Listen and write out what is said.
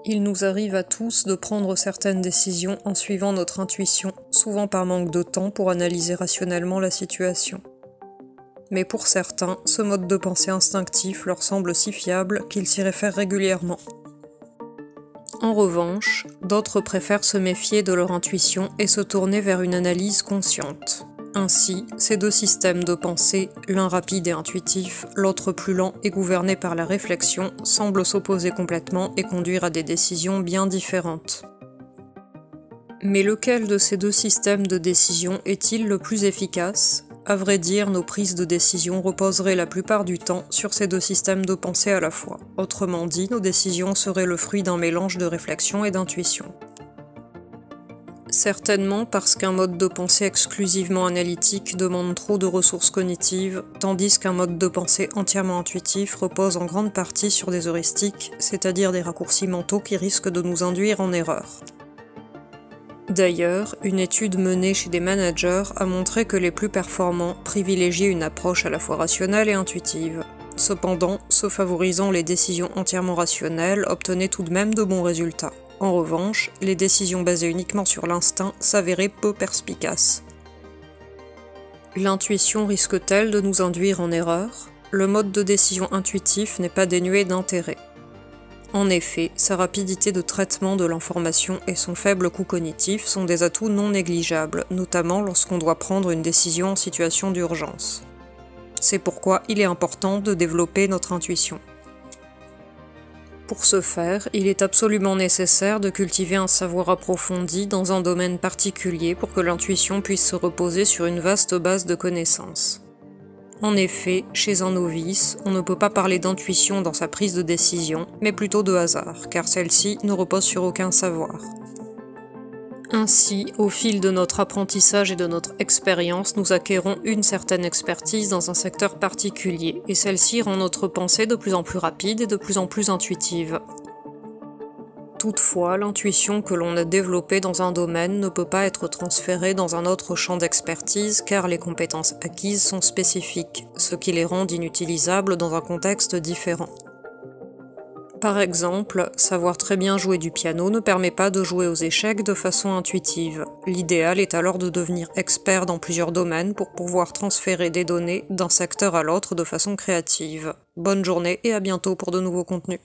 Il nous arrive à tous de prendre certaines décisions en suivant notre intuition, souvent par manque de temps pour analyser rationnellement la situation. Mais pour certains, ce mode de pensée instinctif leur semble si fiable qu'ils s'y réfèrent régulièrement. En revanche, d'autres préfèrent se méfier de leur intuition et se tourner vers une analyse consciente. Ainsi, ces deux systèmes de pensée, l'un rapide et intuitif, l'autre plus lent et gouverné par la réflexion, semblent s'opposer complètement et conduire à des décisions bien différentes. Mais lequel de ces deux systèmes de décision est-il le plus efficace ? À vrai dire, nos prises de décision reposeraient la plupart du temps sur ces deux systèmes de pensée à la fois. Autrement dit, nos décisions seraient le fruit d'un mélange de réflexion et d'intuition. Certainement parce qu'un mode de pensée exclusivement analytique demande trop de ressources cognitives, tandis qu'un mode de pensée entièrement intuitif repose en grande partie sur des heuristiques, c'est-à-dire des raccourcis mentaux qui risquent de nous induire en erreur. D'ailleurs, une étude menée chez des managers a montré que les plus performants privilégiaient une approche à la fois rationnelle et intuitive. Cependant, ceux favorisant les décisions entièrement rationnelles obtenaient tout de même de bons résultats. En revanche, les décisions basées uniquement sur l'instinct s'avéraient peu perspicaces. L'intuition risque-t-elle de nous induire en erreur ? Le mode de décision intuitif n'est pas dénué d'intérêt. En effet, sa rapidité de traitement de l'information et son faible coût cognitif sont des atouts non négligeables, notamment lorsqu'on doit prendre une décision en situation d'urgence. C'est pourquoi il est important de développer notre intuition. Pour ce faire, il est absolument nécessaire de cultiver un savoir approfondi dans un domaine particulier pour que l'intuition puisse se reposer sur une vaste base de connaissances. En effet, chez un novice, on ne peut pas parler d'intuition dans sa prise de décision, mais plutôt de hasard, car celle-ci ne repose sur aucun savoir. Ainsi, au fil de notre apprentissage et de notre expérience, nous acquérons une certaine expertise dans un secteur particulier, et celle-ci rend notre pensée de plus en plus rapide et de plus en plus intuitive. Toutefois, l'intuition que l'on a développée dans un domaine ne peut pas être transférée dans un autre champ d'expertise car les compétences acquises sont spécifiques, ce qui les rend inutilisables dans un contexte différent. Par exemple, savoir très bien jouer du piano ne permet pas de jouer aux échecs de façon intuitive. L'idéal est alors de devenir expert dans plusieurs domaines pour pouvoir transférer des données d'un secteur à l'autre de façon créative. Bonne journée et à bientôt pour de nouveaux contenus.